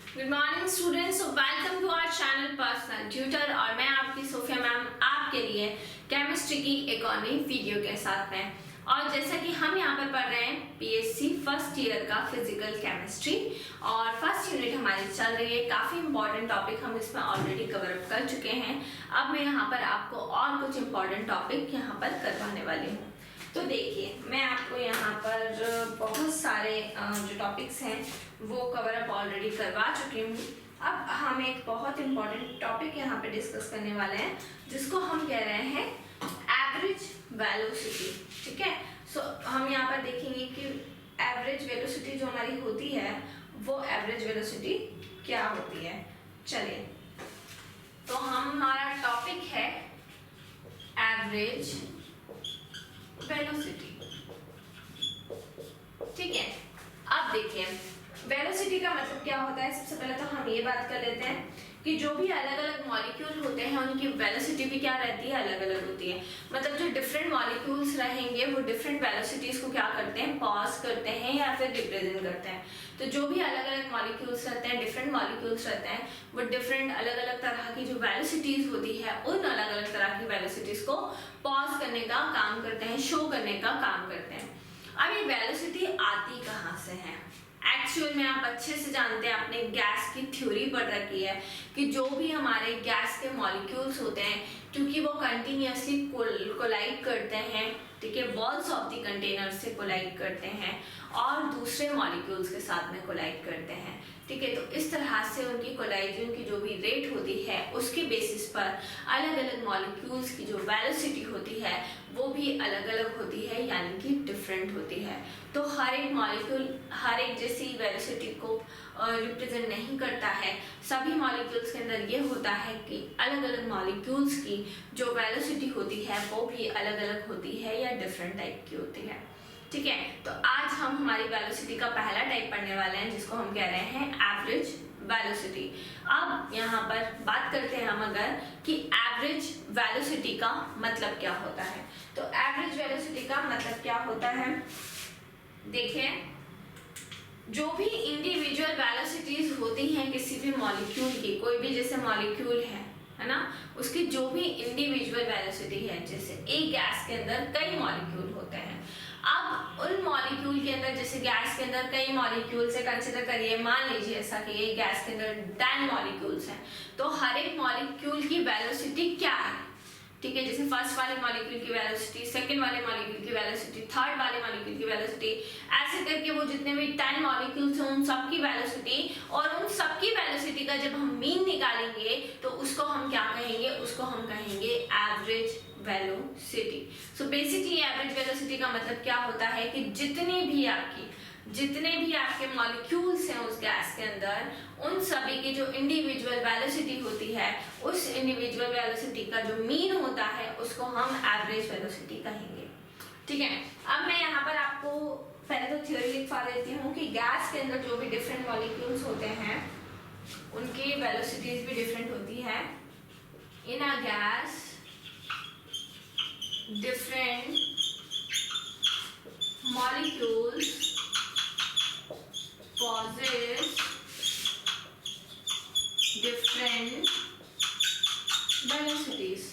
Good morning students, welcome to our channel personal tutor. और मैं आपकी सोफिया मैम आपके लिए केमिस्ट्री की एक और नई वीडियो के साथ में। और जैसा कि हम यहाँ पर पढ़ रहे हैं पीएससी फर्स्ट ईयर का फिजिकल केमिस्ट्री और फर्स्ट यूनिट हमारी चल रही है। काफ़ी इंपॉर्टेंट टॉपिक हम इसमें ऑलरेडी कवर अप कर चुके हैं। अब मैं यहाँ पर आपको और कुछ इंपॉर्टेंट टॉपिक यहाँ पर करवाने वाली हूँ। तो देखिए, मैं आपको यहाँ पर बहुत सारे जो टॉपिक्स हैं वो कवर अप ऑलरेडी करवा चुकी हूँ। अब हम एक बहुत इंपॉर्टेंट टॉपिक यहाँ पे डिस्कस करने वाले हैं जिसको हम कह रहे हैं एवरेज वेलोसिटी। ठीक है, सो हम यहाँ पर देखेंगे कि एवरेज वेलोसिटी जो हमारी होती है वो एवरेज वेलोसिटी क्या होती है। चलिए, तो हमारा टॉपिक है एवरेज वेलोसिटी। ठीक है, अब देखिए वेलोसिटी का मतलब क्या होता है। सबसे पहले तो हम ये बात कर लेते हैं कि जो भी अलग अलग मॉलिक्यूल होते हैं उनकी वेलोसिटी भी क्या रहती है, अलग अलग होती है। मतलब जो डिफरेंट मॉलिक्यूल्स रहेंगे वो डिफरेंट वेलोसिटीज को क्या करते हैं, पॉज करते हैं या फिर रिप्रेजेंट करते हैं। तो जो भी अलग अलग मॉलिक्यूल्स रहते हैं, डिफरेंट मॉलिक्यूल्स रहते हैं, वो डिफरेंट अलग अलग तरह की जो वेलोसिटीज होती है उन अलग अलग तरह की वेलोसिटीज को पॉज करने का काम करते हैं, शो करने का काम करते हैं। अब ये वेलोसिटी आती कहाँ से है? एक्चुअल में आप अच्छे से जानते हैं, आपने गैस की थ्योरी पढ़ रखी है कि जो भी हमारे गैस के मॉलिक्यूल्स होते हैं क्योंकि वो कंटिन्यूअसली कोलाइड करते हैं, ठीक है, वॉल्स ऑफ द कंटेनर से कोलाइड करते हैं और दूसरे मॉलिक्यूल्स के साथ में कोलाइड करते हैं। ठीक है, तो इस तरह से उनकी कोलाइजन की जो भी रेट होती है उसके बेसिस पर अलग अलग मॉलिक्यूल्स की जो वेलोसिटी होती है वो भी अलग अलग होती है, यानी कि डिफरेंट होती है। तो हर एक मॉलिक्यूल हर एक जैसी वेलोसिटी को रिप्रेजेंट नहीं करता है। सभी मॉलिक्यूल्स के अंदर ये होता है कि अलग अलग मॉलिक्यूल्स की जो वेलोसिटी होती है वो भी अलग अलग होती है या डिफरेंट टाइप की होती है। ठीक है, तो आज हम हमारी वेलोसिटी का पहला टाइप पढ़ने वाले हैं जिसको हम कह रहे हैं एवरेज वेलोसिटी। अब यहाँ पर बात करते हैं हम अगर कि एवरेज वेलोसिटी का मतलब क्या होता है। तो एवरेज वेलोसिटी का मतलब क्या होता है, देखिए, जो भी इंडिविजुअल वेलोसिटीज होती हैं किसी भी मॉलिक्यूल की, कोई भी जैसे मॉलिक्यूल है ना, उसकी जो भी इंडिविजुअल वेलोसिटी है, जैसे एक गैस के अंदर कई मॉलिक्यूल होते हैं। अब उन मॉलिक्यूल के अंदर, जैसे गैस के अंदर कई मॉलिक्यूल से कंसिडर करिए, मान लीजिए ऐसा कि एक गैस के अंदर 10 मॉलिक्यूल्स हैं, तो हर एक मॉलिक्यूल की वेलोसिटी क्या है। ठीक है, जैसे फर्स्ट वाले मॉलिक्यूल की वेलोसिटी, सेकंड वाले मॉलिक्यूल की वेलोसिटी, थर्ड वाले मॉलिक्यूल की वेलोसिटी, ऐसे करके वो जितने भी 10 मॉलिक्यूल्स हैं उन सबकी वेलोसिटी, और उन सबकी वेलोसिटी का जब हम मीन निकालेंगे तो उसको हम क्या कहेंगे, उसको हम कहेंगे average velocity. So basically average velocity का मतलब क्या होता है कि जितने भी आपके मॉलिक्यूल्स हैं उस गैस के अंदर, उन सभी की जो इंडिविजुअल वेलोसिटी होती है, उस इंडिविजुअल वेलोसिटी का जो मीन होता है उसको हम एवरेज वेलोसिटी कहेंगे। ठीक है, अब मैं यहाँ पर आपको पहले तो थ्योरी लिखवा देती हूँ कि गैस के अंदर जो भी डिफरेंट मॉलिक्यूल्स होते हैं उनकी वेलोसिटीज भी डिफरेंट होती है। In a gas different molecules possess different velocities।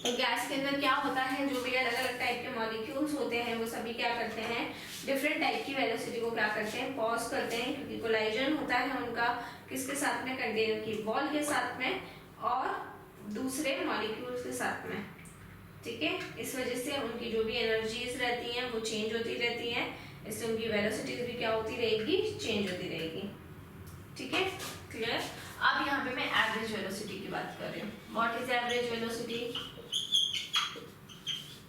तो गैस के अंदर क्या होता है, जो भी अलग अलग टाइप के मॉलिक्यूल्स होते हैं वो सभी क्या करते हैं, डिफरेंट टाइप की वेलोसिटी को क्या करते हैं, पॉज करते हैं, क्योंकि कोलाइजन होता है उनका किसके साथ में, कंटेनर की वॉल के साथ में और दूसरे मॉलिक्यूल्स के साथ में। ठीक है, इस वजह से उनकी जो भी एनर्जीज रहती हैं वो चेंज होती रहती हैं, इससे उनकी वेलोसिटीज भी क्या होती रहेगी, चेंज होती रहेगी। ठीक है, क्लियर। अब यहाँ पे मैं एवरेज वेलोसिटी की बात कर रही हूँ। What is average velocity?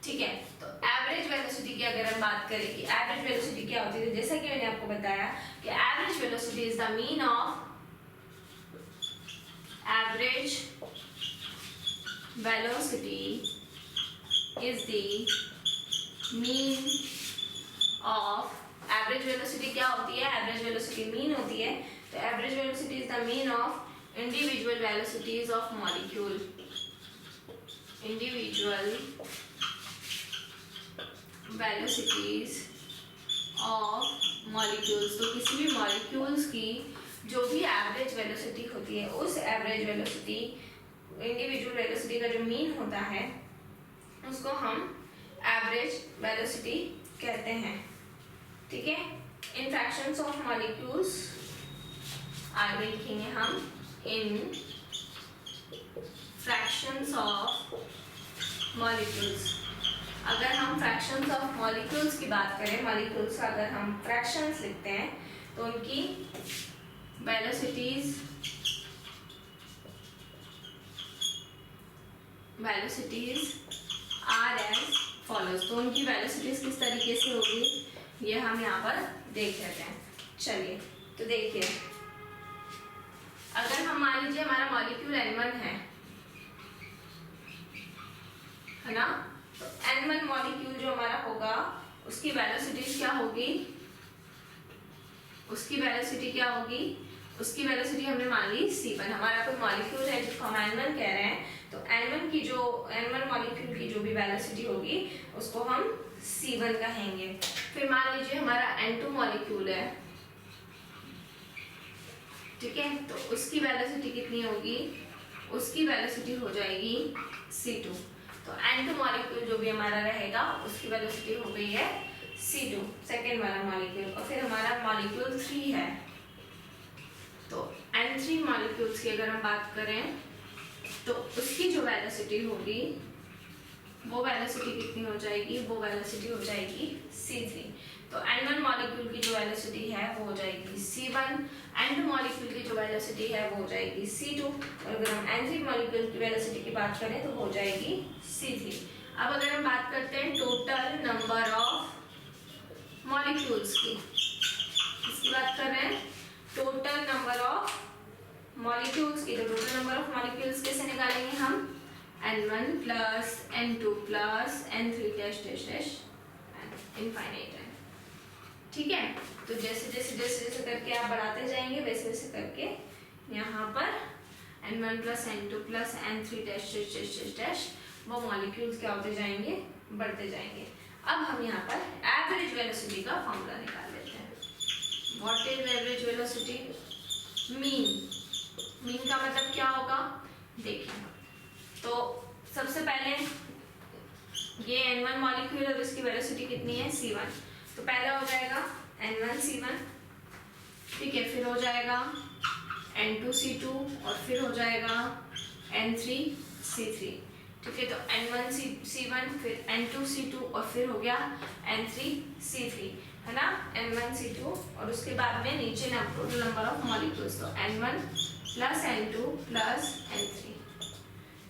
ठीक है, तो एवरेज वेलोसिटी की अगर हम बात करें कि एवरेज वेलोसिटी क्या होती है, जैसा कि मैंने आपको बताया कि average velocity is the mean of average velocity is the mean of average velocity क्या होती है, एवरेज वेलोसिटी मीन होती है। तो average velocity is the mean of individual velocities of molecule, individual velocities of molecules. तो किसी भी molecules की जो भी एवरेज वेलोसिटी होती है उस एवरेज वेलोसिटी, इंडिविजुअल वेलोसिटी का जो मीन होता है उसको हम एवरेज वेलोसिटी कहते हैं। ठीक है, इन फ्रैक्शंस ऑफ मॉलिक्यूल्स आगे लिखेंगे हम, इन फ्रैक्शंस ऑफ मॉलिक्यूल्स। अगर हम फ्रैक्शंस ऑफ मॉलिक्यूल्स की बात करें, मॉलिक्यूल्स का अगर हम फ्रैक्शंस लिखते हैं तो उनकी वेलोसिटीज आर एज फॉलोज। तो उनकी वेलोसिटीज किस तरीके से होगी ये हम यहाँ पर देख लेते हैं। चलिए तो देखिए, अगर हम मान लीजिए हमारा मॉलिक्यूल N1 है ना, तो N1 मॉलिक्यूल जो हमारा होगा उसकी वेलोसिटी क्या होगी, उसकी वेलोसिटी हमने मान ली C1। हमारा कोई मॉलिक्यूल है जिसको हम N1 कह रहे हैं, तो N1 मॉलिक्यूल की जो भी वेलोसिटी होगी उसको हम C1 कहेंगे। फिर मान लीजिए हमारा N2 मॉलिक्यूल है, ठीक है, तो उसकी वेलोसिटी कितनी होगी, उसकी वेलोसिटी हो जाएगी C2। तो N2 मॉलिक्यूल जो भी हमारा रहेगा उसकी वेलोसिटी हो गई है C2, सेकेंड वाला मॉलिक्यूल। और फिर हमारा मॉलिक्यूल 3 है, तो N3 मॉलिक्यूल्स की अगर हम बात करें तो उसकी जो वेलोसिटी होगी वो वेलोसिटी कितनी हो जाएगी, वो वेलोसिटी हो जाएगी C3। तो N1 मॉलिक्यूल की जो वेलोसिटी है वो हो जाएगी C1, N2 मॉलिक्यूल की जो वेलोसिटी है वो हो जाएगी C2, और अगर हम N3 मॉलिक्यूल की वेलोसिटी की बात करें तो हो जाएगी C3। अब अगर हम बात करते हैं टोटल नंबर ऑफ मॉलिक्यूल्स की, इसकी बात कर रहे हैं टोटल नंबर ऑफ मॉलिक्यूल्स की, तो टोटल नंबर ऑफ मॉलिक्यूल्स कैसे निकालेंगे हम, N1 plus N2 plus N3 dash dash dash infinite है। ठीक है, तो जैसे जैसे जैसे जैसे करके आप बढ़ाते जाएंगे वैसे वैसे करके यहाँ पर N1 plus N2 plus N3 dash dash dash dash dash वो मॉलिक्यूल्स क्या होते जाएंगे, बढ़ते जाएंगे। अब हम यहाँ पर एवरेज वेलोसिटी का फॉर्मूला निकाल लेते हैं। What is average velocity, mean का मतलब क्या होगा, देखिए तो सबसे पहले ये N1 मॉलिक्यूल और इसकी वेलोसिटी कितनी है C1, तो पहला हो जाएगा N1 C1, ठीक है, फिर हो जाएगा N2 C2 और फिर हो जाएगा N3 C3, ठीक है। तो N1 C1 फिर N2 C2 और फिर हो गया N3 C3, है ना, N1 C2 और उसके बाद में नीचे टोटल नंबर ऑफ मॉलिक्यूल्स, तो N1 plus N2 plus N3,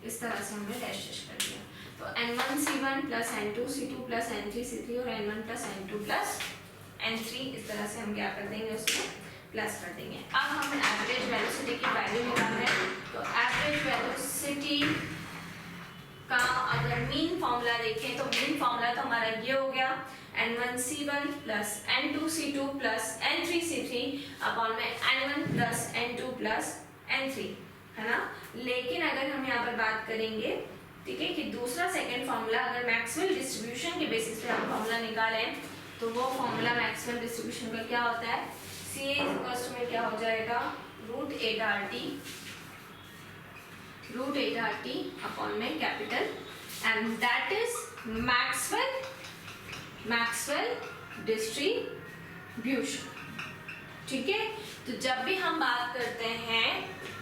इस तरह से हमने डैश डैश कर दिया। तो N1 C1 plus N2 C2 plus N3 C3 और N1 plus N2 plus N3, इस तरह से हम क्या कर देंगे, उसमें प्लस कर देंगे। अब हम एवरेज वेलोसिटी की वैल्यू निकाल रहे हैं, तो एवरेज वेलोसिटी का अगर मीन फॉर्मूला देखें तो मीन फॉर्मूला तो हमारा ये हो गया N1 C1 plus N2 C2 plus N3 C3 upon में N1 plus N2 plus N3, है ना। लेकिन अगर हम यहाँ पर बात करेंगे, ठीक है, कि दूसरा सेकंड फॉर्मूला अगर मैक्सवेल डिस्ट्रीब्यूशन के बेसिस पे हम फॉर्मूला निकालें तो वो फॉर्मूला मैक्सवेल डिस्ट्रीब्यूशन का क्या होता है, CA में क्या हो जाएगा √8RT अपॉन में capital M, that is Maxwell distribution. ठीक है, तो जब भी हम बात करते हैं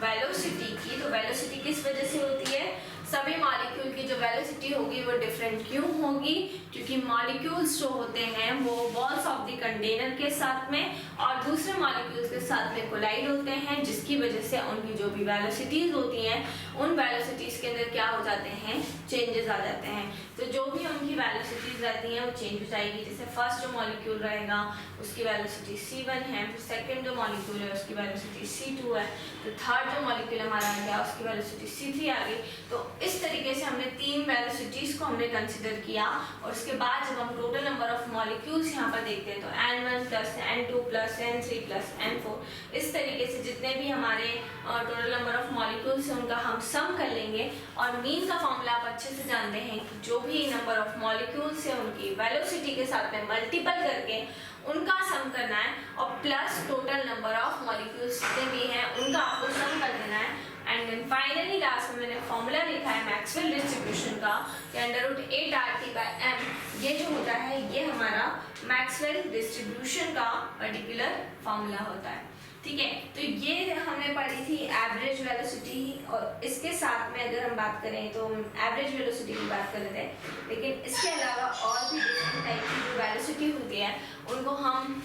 वेलोसिटी की, तो वेलोसिटी किस वजह से होती है, सभी मॉलिक्यूल की जो वेलोसिटी होगी वो डिफरेंट क्यों होगी, क्योंकि मॉलिक्यूल्स जो होते हैं वो वॉल्स ऑफ द कंटेनर के साथ में और दूसरे मॉलिक्यूल्स के साथ में कोलाइड होते हैं, जिसकी वजह से उनकी जो भी वेलोसिटीज होती हैं उन वेलोसिटीज के अंदर क्या हो जाते हैं, चेंजेस आ जाते हैं। तो जो भी उनकी वेलोसिटीज रहती हैं वो चेंज हो जाएगी। जैसे फर्स्ट जो मॉलिक्यूल रहेगा उसकी वेलोसिटी C1 है, फिर सेकेंड जो मॉलिक्यूल है उसकी वेलोसिटी C2 है, तो थर्ड जो मॉलिक्यूल हमारा आ गया उसकी वेलोसिटी C3 आ गई। तो इस तरीके से हमने तीन वेलोसिटीज को हमने कंसिडर किया, और उसके बाद जब हम टोटल नंबर ऑफ मॉलिक्यूल्स यहाँ पर देखते हैं तो N1 plus N2 plus N3 plus N4, इस तरीके से जितने भी हमारे टोटल नंबर ऑफ मॉलिक्यूल्स हैं उनका हम सम कर लेंगे। और मीन का फॉर्मूला आप अच्छे से जानते हैं कि जो भी नंबर ऑफ मॉलिक्यूल्स है उनकी वेलोसिटी के साथ में मल्टीपल करके उनका सम करना है, और plus total number of molecules जितने भी हैं उनका आपको सम कर देना है। एंड देन फाइनली लास्ट में मैंने फॉर्मूला लिखा है मैक्सवेल डिस्ट्रीब्यूशन का कि √8RT/m ये जो होता है ये हमारा मैक्सवेल डिस्ट्रीब्यूशन का पर्टिकुलर फॉर्मूला होता है। ठीक है, तो ये हमने पढ़ी थी एवरेज वेलोसिटी, और इसके साथ में अगर हम बात करें तो एवरेज वेलोसिटी की बात कर लेते हैं, लेकिन इसके अलावा और भी डिफरेंट टाइप की जो वेलोसिटी होती है उनको हम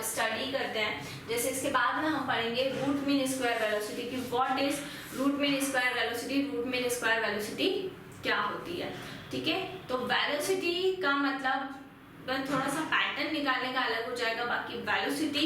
स्टडी करते हैं। जैसे इसके बाद में हम पढ़ेंगे रूट मीन स्क्वायर वेलोसिटी की what is root mean square velocity, root mean square velocity क्या होती है। ठीक है, तो वेलोसिटी का मतलब थोड़ा सा पैटर्न निकालने का अलग हो जाएगा, बाकी वेलोसिटी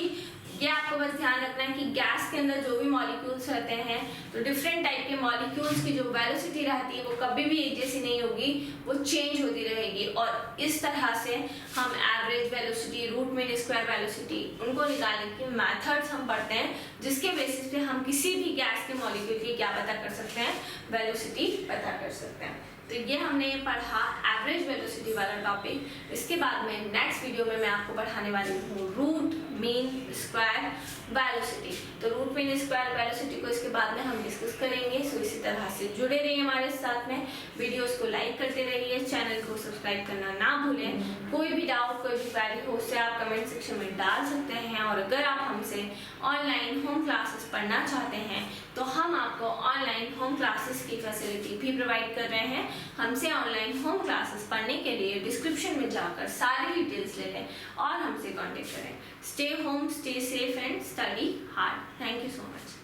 ये आपको बस ध्यान रखना है कि गैस के अंदर जो भी मॉलिक्यूल्स रहते हैं तो डिफरेंट टाइप के मॉलिक्यूल्स की जो वेलोसिटी रहती है वो कभी भी एक जैसी नहीं होगी, वो चेंज होती रहेगी। और इस तरह से हम average velocity, root mean square velocity उनको निकालने के मेथड्स हम पढ़ते हैं, जिसके बेसिस पे हम किसी भी गैस के मॉलिक्यूल की क्या पता कर सकते हैं, वेलोसिटी पता कर सकते हैं। तो ये हमने पढ़ा एवरेज वेलोसिटी वाला टॉपिक। इसके बाद में नेक्स्ट वीडियो में मैं आपको पढ़ाने वाली हूँ रूट मीन स्क्वायर वेलोसिटी। तो रूट मीन स्क्वायर वेलोसिटी को इसके बाद में हम डिस्कस करेंगे। सो इसी तरह से जुड़े रहिए हमारे साथ में, वीडियोस को लाइक करते रहिए, चैनल को सब्सक्राइब करना ना भूलें। कोई भी डाउट, कोई भी क्वेरी हो उससे आप कमेंट सेक्शन में डाल सकते हैं। और अगर आप हमसे ऑनलाइन होम क्लासेस पढ़ना चाहते हैं तो हम आपको ऑनलाइन होम क्लासेस की फैसिलिटी भी प्रोवाइड कर रहे हैं। हमसे ऑनलाइन होम क्लासेस पढ़ने के लिए डिस्क्रिप्शन में जाकर सारी डिटेल्स ले लें और हमसे कांटेक्ट करें। Stay home, stay safe and study hard. Thank you so much.